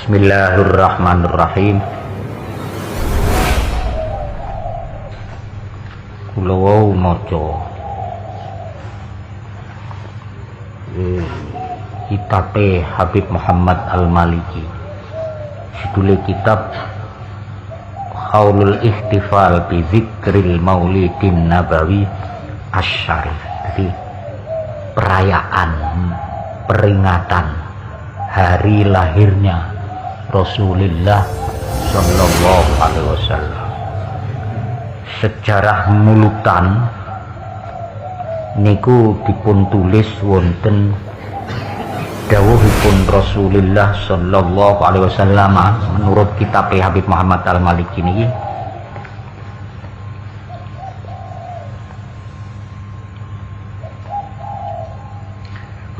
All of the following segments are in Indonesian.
Bismillahirrahmanirrahim. Kula wau maca kitabe Habib Muhammad Al-Maliki. Judule kitab Haulul Ihtifal bi Zikril Maulidin Nabawi Asy-Syarif. Jadi perayaan, peringatan hari lahirnya Rasulullah Sallallahu Alaihi Wasallam. Sejarah mulutan niku dipun tulis wonten dawuhipun Rasulullah Sallallahu Alaihi Wasallam menurut kitab Habib Muhammad Al-Maliki niki.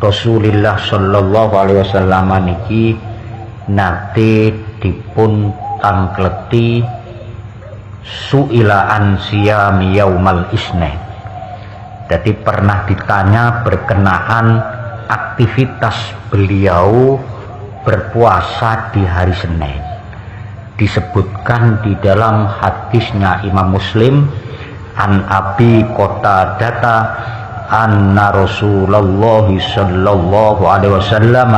Rasulullah Sallallahu Alaihi Wasallam niki nate dipun tangkleti su'ila an siyami yaumal isnin. Jadi pernah ditanya berkenaan aktivitas beliau berpuasa di hari Senin. Disebutkan di dalam hadisnya Imam Muslim an Abi Qatadah anna Rasulullah sallallahu alaihi wasallam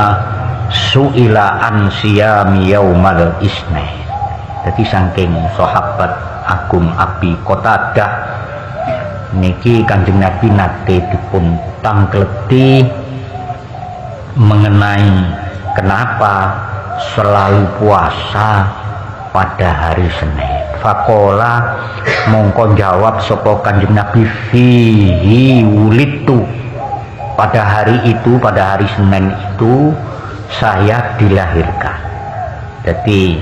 su'ila an siyami yaumal isnin. Jadi saking sahabat agung Abi Qatadah niki Kanjeng Nabi nate dipun tangkleti mengenai kenapa selalu puasa pada hari Senin. Faqala mongko jawab sapa Kanjeng Nabi fihi wulitu, pada hari itu, pada hari Senin itu saya dilahirkan. Jadi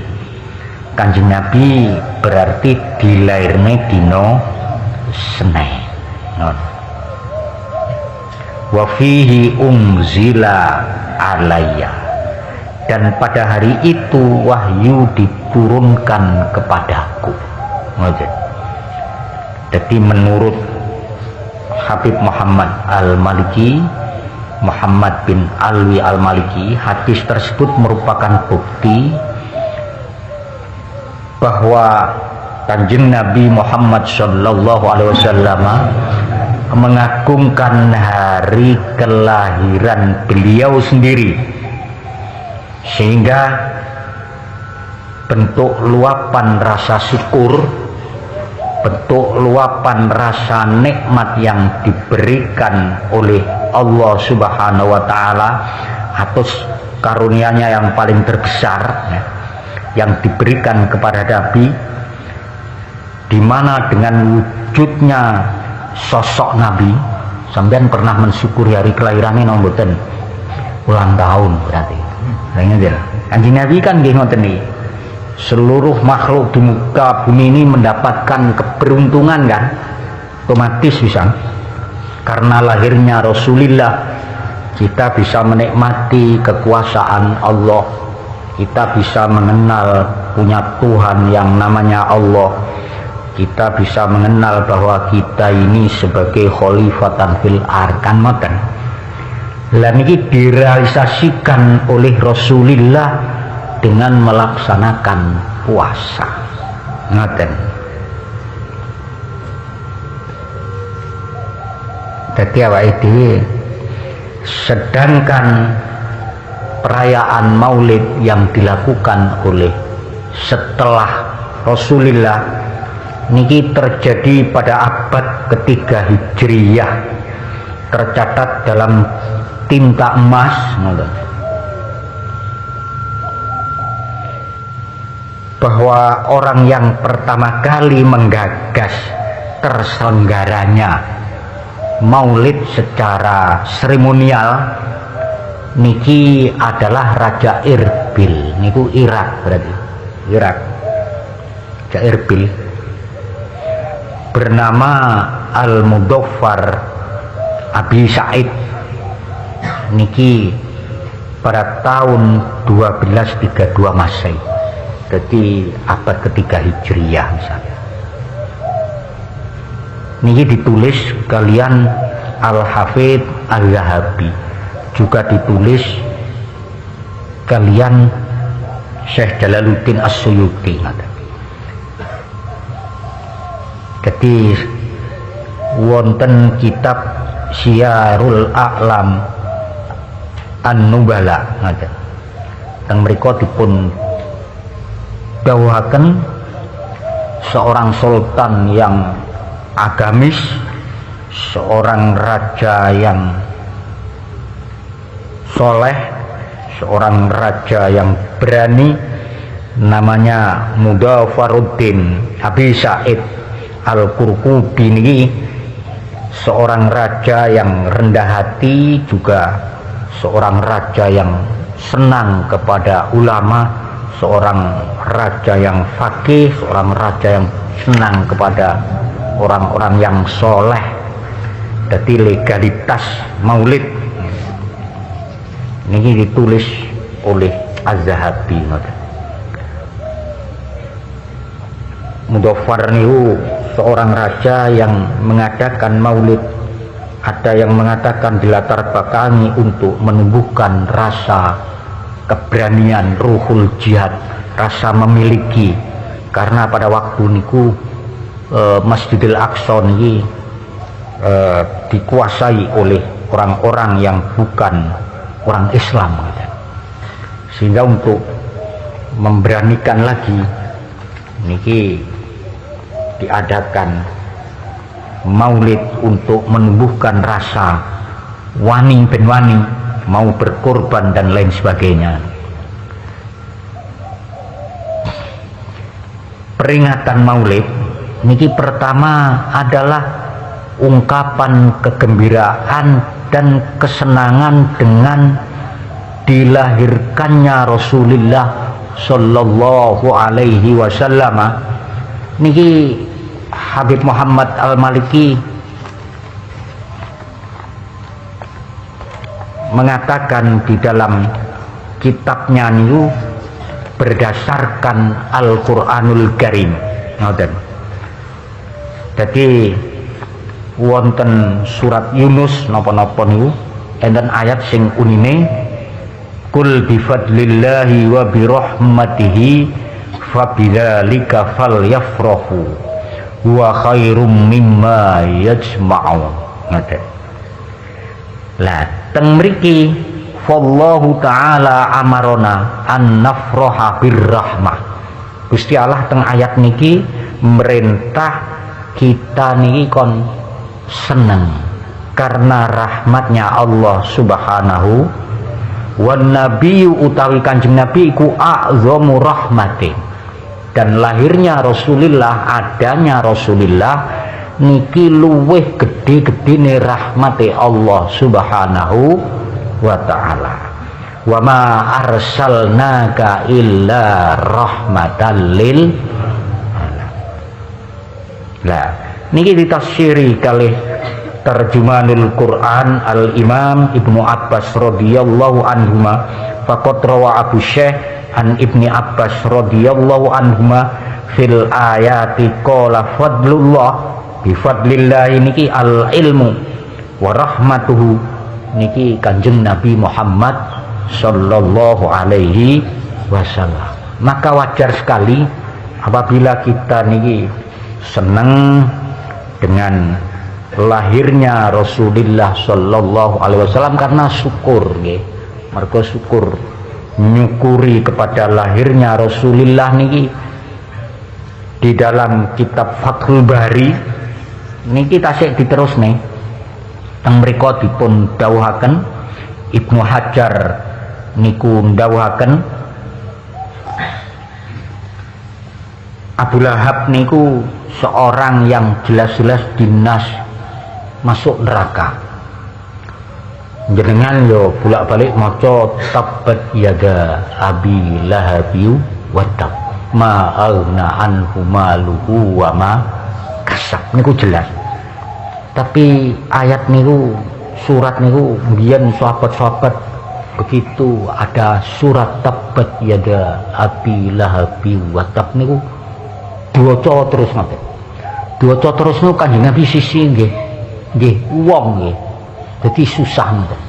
Kanjeng Nabi berarti dilahirne dino Senin. Wa fihi unzila alayya, dan pada hari itu wahyu diturunkan kepadaku. Jadi menurut Habib Muhammad Al-Maliki, Muhammad bin Alwi Al-Maliki, hadis tersebut merupakan bukti bahwa Kanjeng Nabi Muhammad Sallallahu Alaihi Wasallam mengagungkan hari kelahiran beliau sendiri, sehingga bentuk luapan rasa syukur, bentuk luapan rasa nikmat yang diberikan oleh Allah Subhanahu wa Ta'ala atas karunia-Nya yang paling terbesar yang diberikan kepada Nabi, di mana dengan wujudnya sosok Nabi, sampean pernah mensyukuri hari kelahirannya nomboten ulang tahun berarti. Kanjeng Nabi kan nggih ngoten niki. Seluruh makhluk di muka bumi ini mendapatkan keberuntungan kan, otomatis bisa. Karena lahirnya Rasulullah kita bisa menikmati kekuasaan Allah, kita bisa mengenal punya Tuhan yang namanya Allah, kita bisa mengenal bahwa kita ini sebagai khalifatan fil ardh kan moten. Lah niki direalisasikan oleh Rasulullah dengan melaksanakan puasa. Ngoten. Dadi awake dhewe sedangkan perayaan Maulid yang dilakukan oleh setelah Rasulullah niki terjadi pada abad ketiga Hijriyah, tercatat dalam tinta emas bahwa orang yang pertama kali menggagas terselenggaranya Maulid secara seremonial niki adalah Raja Irbil, niku Irak berarti, Irak. Raja Irbil bernama Al-Mudaffar Abi Said niki pada tahun 1232 Masehi, jadi abad ketiga Hijriyah misalnya. Niki ditulis kalian Al-Hafidh Al-Zahabi, juga ditulis kalian Syekh Jalaluddin As-Suyuti. Jadi wonten kitab Syiarul A'lam An-Nubala ngaten. Teng mriku dipun dawuhaken seorang sultan yang agamis, seorang raja yang soleh, seorang raja yang berani, namanya Mudhafaruddin Abi Sa'id Al-Qurqubi niki seorang raja yang rendah hati, juga seorang raja yang senang kepada ulama, seorang raja yang fakih, seorang raja yang senang kepada orang-orang yang soleh. Jadi legalitas maulid ini ditulis oleh Az-Zahabi. Mudhafar niku seorang raja yang mengadakan maulid. Ada yang mengatakan dilatar belakangi untuk menumbuhkan rasa keberanian, ruhul jihad, rasa memiliki. Karena pada waktu niku Masjidil Aqsa ini dikuasai oleh orang-orang yang bukan orang Islam, sehingga untuk memberanikan lagi niki diadakan maulid untuk menumbuhkan rasa wani ben wani, mau berkorban dan lain sebagainya. Peringatan maulid niki pertama adalah ungkapan kegembiraan dan kesenangan dengan dilahirkannya Rasulullah Sallallahu Alaihi Wasallam. Niki Habib Muhammad Al-Maliki mengatakan di dalam kitabnya niku berdasarkan Al-Qur'anul Karim. Jadi wonten surat Yunus napa-napa niku enten ayat sing unine kul bifadlillahi wa birahmatihi fabidzalika falyafrahu wa khairum mimma yajma'un. Ngoten. Lah teng mriki wallahu taala amarona an nafraha birrahmah. Gusti Allah teng ayat niki merintah kita niki kon seneng karena rahmatnya Allah Subhanahu. Wan nabiyyu utawi kanjeng Nabi iku a'zamu rahmatin, dan lahirnya Rasulullah, adanya Rasulullah niki luweh gede-gedene rahmati Allah Subhanahu wa ta'ala. Wa ma arsalnaka illa rahmatan lil alamin. Lah niki ditafsiri kalih Tarjumanul Quran Al-Imam Ibnu Abbas radhiyallahu anhuma. Faqad rawa Abu Syekh an Ibni Abbas radhiyallahu anhuma fil ayati qala fadlullah bifadlillah niki al ilmu wa rahmatuhu niki kanjeng Nabi Muhammad sallallahu alaihi wasallam. Maka wajar sekali apabila kita niki senang dengan lahirnya Rasulullah sallallahu alaihi wasallam, karena syukur nggih. Mergo syukur nyukuri kepada lahirnya Rasulullah niki di dalam kitab Fathul Bari niki tasik diterusne teng mriku dipun dawuhaken Ibnu Hajar niku ndawuhaken Abu Lahab niku seorang yang jelas-jelas dinas masuk neraka. Jenengan yo bolak-balik maca tabbat yada abi lahabi wa tab ma aghna anhu maluhu wa ma kasab niku jelas. Tapi ayat niku, surat niku mbiyen sahabat-sahabat begitu ada surat tabbat yada abi lahabi wa tab niku diwaca terus ngoten. Diwaca terus niku Kanjeng Nabi sisi nggih wong nggih. Jadi susah ngoten.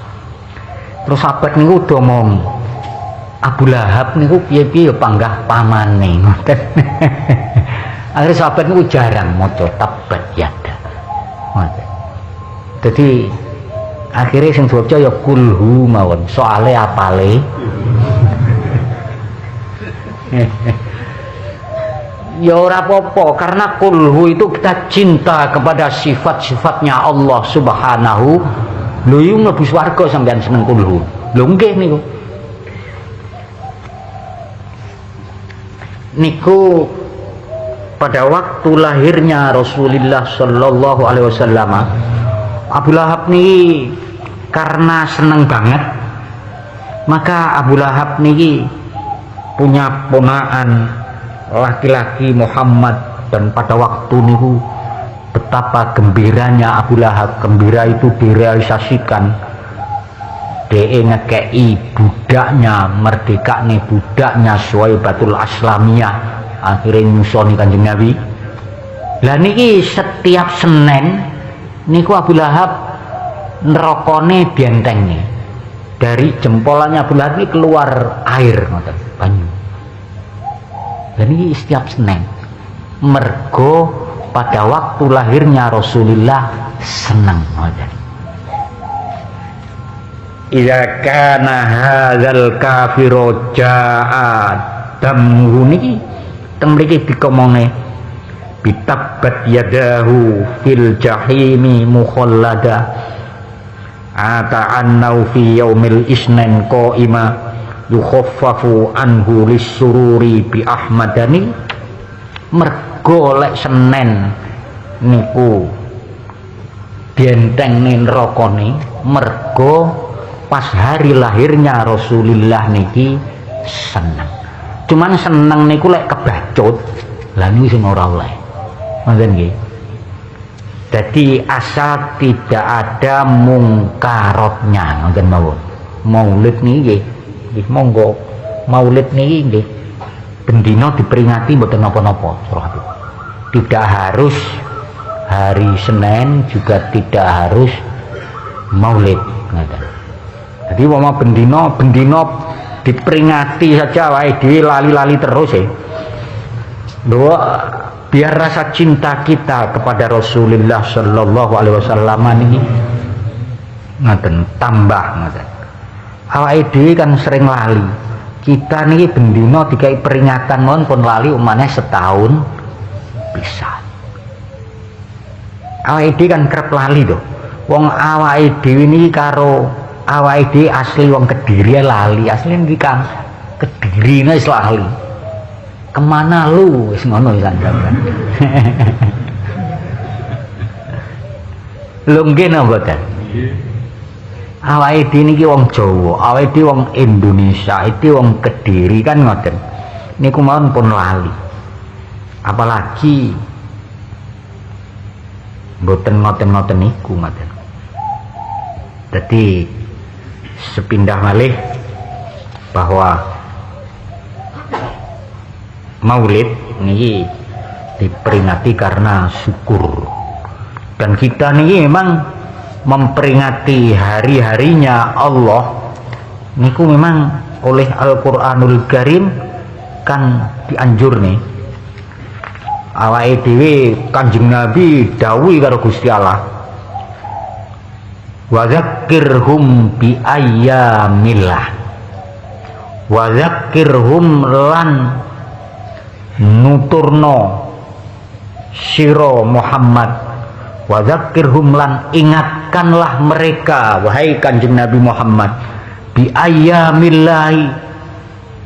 Terus sahabat niku do mong Abu Lahab niku piye-piye ya panggah pamane ngoten. Akhire sahabat niku jarang maca tabbat yada. Ngoten. Dadi akhirnya sing diwaca ya kulhu mawon, soale apale. Ya ora apa-apa, karena kulhu itu kita cinta kepada sifat-sifatnya Allah Subhanahu. Lho iki mlebu swarga sampean seneng kulhu. Lho nggih niku. Niku pada waktu lahirnya Rasulullah sallallahu alaihi wasallam, Abu Lahab niki karena seneng banget, maka Abu Lahab niki punya ponakan laki-laki Muhammad, dan pada waktu niku betapa gembiranya Abu Lahab. Gembira itu direalisasikan, DE ngekei budaknya, merdeka nih budaknya Suwaibatul Aslamiyah, akhirnya nyusoni Kanjeng Nabi. Lah niki setiap Senin niku Abu Lahab nerokone benteng nih, dari jempolannya Abu Lahab ini keluar air ngoten banyu. Dan ini setiap Senin, mergo pada waktu lahirnya Rasulullah senang ngoten. Idza kana hadzal kafiru jaa damhu niki teng mriki dikomongne bitabbat yadahu fil jahimi mukhallada ata'annau fi yaumil isnin qaima yukhaffafu anhu lisururi bi ahmadani. Mergo lek Senin niku benteng neraka ni, mergo pas hari lahirnya Rasulullah niki seneng. Cuman seneng niku lek kebacut, lah niku sing ora oleh. Ngoten nggih. Jadi asal tidak ada mungkarotnya, ngoten mawon. Maulid niki nggih, monggo maulid niki nggih bendina diperingati mboten napa-napa. Tidak harus hari Senin, juga tidak harus maulid, ngoten. Jadi mau bendina diperingati saja wae dhewe lali-lali terus ya. Biar rasa cinta kita kepada Rasulullah sallallahu alaihi wasallam niki ngoten tambah ngoten. Awake dhewe kan sering lali. Kita niki bendina dikai peringatan mon pun lali umane setahun pisan. Awake dhewe kan kerep lali lho. Wong awake dhewe niki karo awake dhewe asli wong Kediri lali, asli niki Kang Kediri wis lali. Kemana lu wis ngono ya sampeyan. Lho nggih napa mboten? Awake dhewe niki wong Jawa, awake dhewe wong Indonesia, iki wong Kediri kan ngoten. Niku mawon pun lali. Apalagi mboten ngoten-ngoten niku ngoten. Jadi sepindah malih bahwa maulid ini diperingati karena syukur, dan kita ini memang memperingati hari-harinya Allah niku memang oleh Al-Qur'anul Karim kan dianjur nih. Awake dhewe Kanjeng Nabi dawuhi karo Gusti Allah, wa dzakkirhum bi ayyamillah, wa dzakkirhum lan nuturno sira Muhammad, wa dzakkirhum lan ingatkanlah mereka wahai Kanjeng Nabi Muhammad bi ayyamillahi,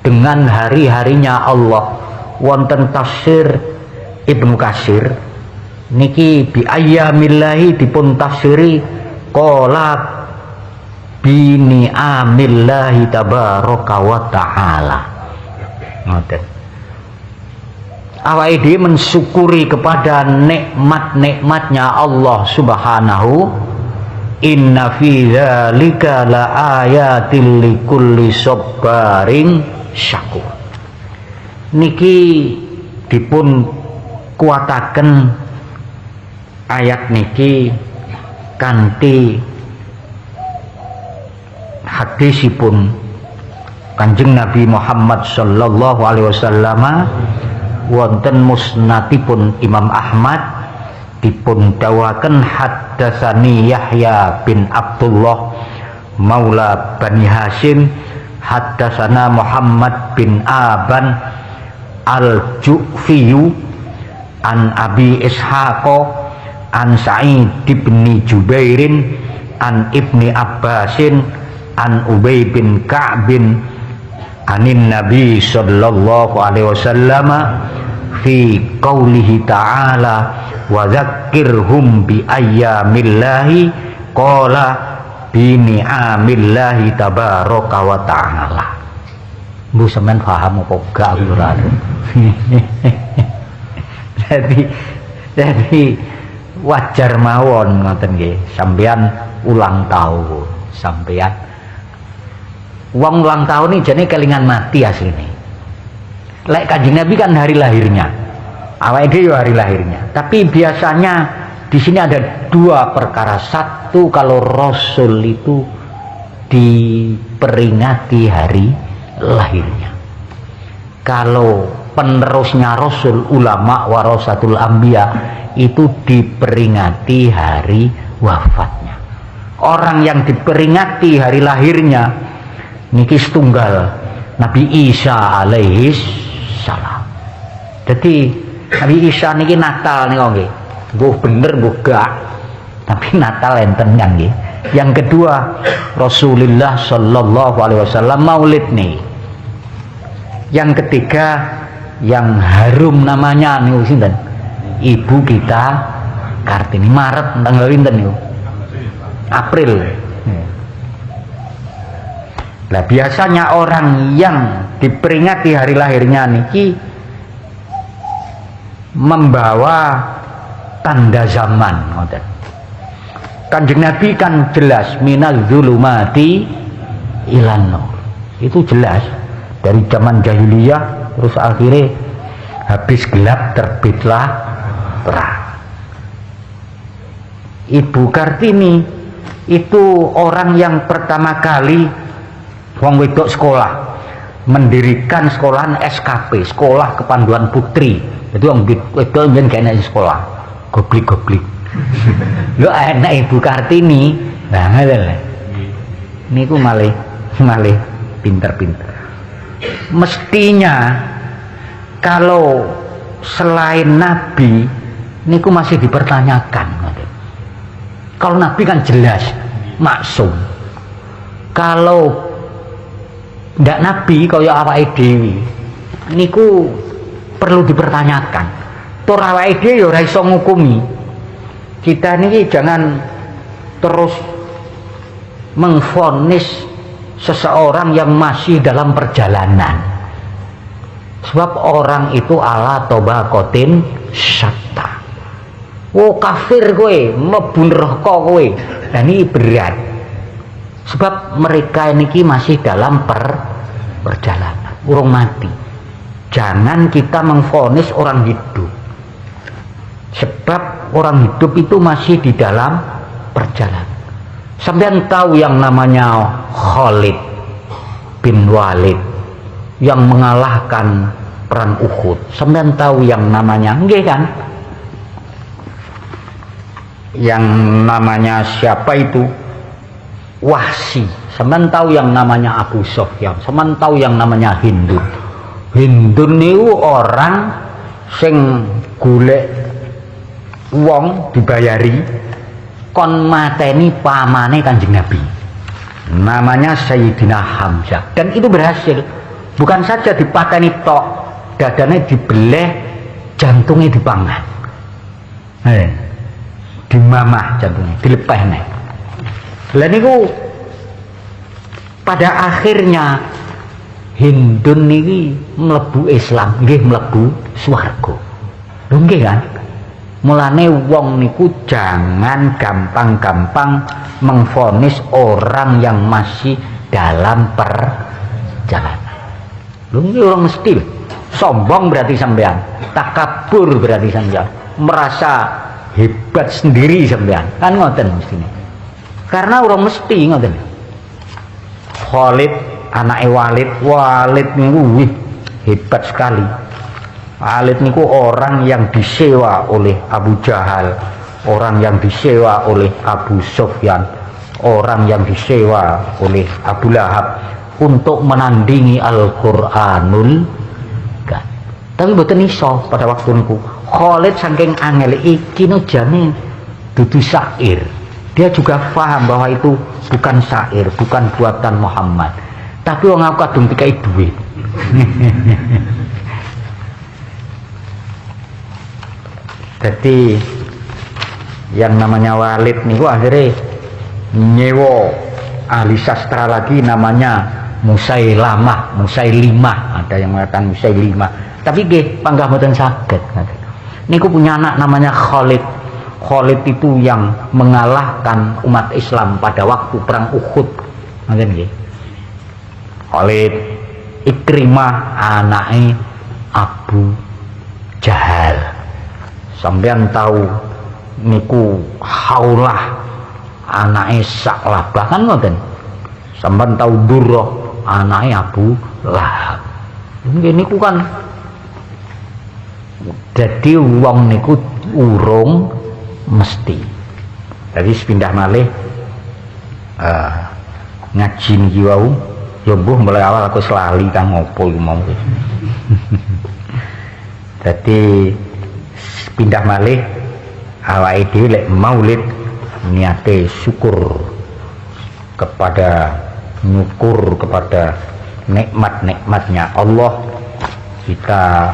dengan hari-harinya Allah. Wonten tafsir Ibnu Katsir niki bi ayyamillahi dipun tafsiri qala bi ni'amillahi tabaraka wa ta'ala. Ngoten. Awake dhewe mensyukuri kepada nikmat-nikmatnya Allah Subhanahu. Inna fi dzalika la ayatil likulli sabarin syakur. Niki dipun kuataken ayat niki kanthi hadisipun Kanjeng Nabi Muhammad sallallahu alaihi wasallam wonten musnadipun Imam Ahmad dipun dawaken haddatsani Yahya bin Abdullah maula Bani Hashim haddatsana Muhammad bin Aban al-Ju'fiyu an Abi Ishaq an Sa'id bin Jubairin an Ibni Abbasin an Ubay bin Ka'bin anin Nabi sallallahu alaihi wasallam fi qaulihi ta'ala wa dzakkirhum bi ayyamillahi qala bi ni'amillahi tabaraka wa ta'ala. Bu sampean paham apa gak ora? Jadi wajar mawon ngoten nggih, sampean ulang tahun, sampean wong ulang tahun ini jane kelingan mati asline. Lek Kanjeng Nabi kan hari lahirnya, awake dhewe hari lahirnya. Tapi biasanya di sini ada dua perkara. Satu, kalau Rasul itu diperingati hari lahirnya. Kalau penerusnya Rasul, ulama warasatul anbiya, itu diperingati hari wafatnya. Orang yang diperingati hari lahirnya niki setunggal Nabi Isa alaihi salam. Jadi Nabi Isa niki Natal nih nggih. Mbuh bener mbuh gak. Tapi Natal enten kan nggih. Yang kedua, Rasulullah sallallahu alaihi wasallam maulid nih. Yang ketiga, yang harum namanya niku sinten? Ibu kita Kartini. Maret tanggal pinten niku? April. Nah, biasanya orang yang diperingati hari lahirnya niki membawa tanda zaman ngoten. Kanjeng Nabi kan jelas minaz zulumati ilan nur. Itu jelas dari zaman jahiliyah terus akhirnya habis gelap terbitlah terang. Ibu Kartini itu orang yang pertama kali wong wedok sekolah, mendirikan sekolahan SKP, Sekolah Kepanduan Putri. Jadi wong wedok njen gak enak sekolah, goblik-goblik. Lho enak Ibu Kartini, nah ngoten lho. Niku malih pinter-pinter. Mestinya kalau selain Nabi niku masih dipertanyakan. Kalau Nabi kan jelas maksum. Kalau ndak Nabi kaya awake dhewe niku perlu dipertanyakan. Tur awake dhewe ya ora iso ngukumi. Kita niki jangan terus mengvonis seseorang yang masih dalam perjalanan. Sebab orang itu ala tobakotin syatta. Oh kafir kowe, mlebu neraka kowe. Nah ini berat. Sebab mereka niki masih dalam perjalanan, urung mati. Jangan kita mengvonis orang hidup. Sebab orang hidup itu masih di dalam perjalanan. Sampeyan tahu yang namanya Khalid bin Walid yang mengalahkan perang Uhud. Sampeyan tahu yang namanya nggih kan? Yang namanya siapa itu? Wahsy. Sampeyan tahu yang namanya Abu Sufyan. Sampeyan tahu yang namanya Hindun. Hindun niku orang sing golek wong dibayari kon mateni pamane Kanjeng Nabi. Namanya Sayyidina Hamzah. Dan itu berhasil. Bukan saja dipateni tok, dadane dibeleh, jantungnya dipangan. Dimamah jantungnya, dilepehne. Lah niku pada akhirnya Hindun niki mlebu Islam, nggih mlebu swarga. Lho nggih kan? Mulane wong niku jangan gampang-gampang mengvonis orang yang masih dalam perjalanan. Lho nggih orang mesti sombong berarti sampean, takabur berarti sampean, merasa hebat sendiri sampean. Kan ngoten mestine. Karena orang mesti ngoten. Khalid anake Walid niku hebat sekali. Walid niku orang yang disewa oleh Abu Jahal, orang yang disewa oleh Abu Sufyan, orang yang disewa oleh Abu Lahab untuk menandingi Al-Qur'anul Karim. Tapi mboten iso pada waktu niku. Khalid saking angel iki jane dudu syair. Dia juga paham bahwa itu bukan syair, bukan buatan Muhammad. Tapi wong aku kadung dikai duit. Jadi yang namanya Walid niku akhirnya nyewa ahli sastra lagi namanya Musailimah, ada yang mengatakan Musailimah. Tapi nggih panggah mboten saged. Niku punya anak namanya Khalid. Khalid itu yang mengalahkan umat Islam pada waktu perang Uhud. Ngoten nggih. Khalid Ikrimah anake Abu Jahal. Sampeyan tahu niku Haulah anake Sa'labah kan ngoten. Sampeyan tahu Durrah anake Abu Lahab. Nggih niku kan jadi wong niku urung mesti. Jadi pindah malih ngaji niki wau ya mbuh mulai awal aku selali kang ngopo iku mau. Jadi pindah malih awake dhewe lek maulid niate syukur kepada nikmat-nikmatnya Allah. Kita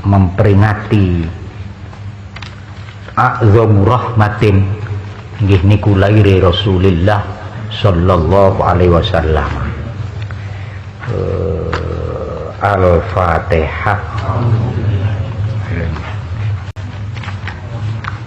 memperingati a'zamu rahmatin nggih niku laire Rasulullah sallallahu alaihi wasallam. Al-Fatihah.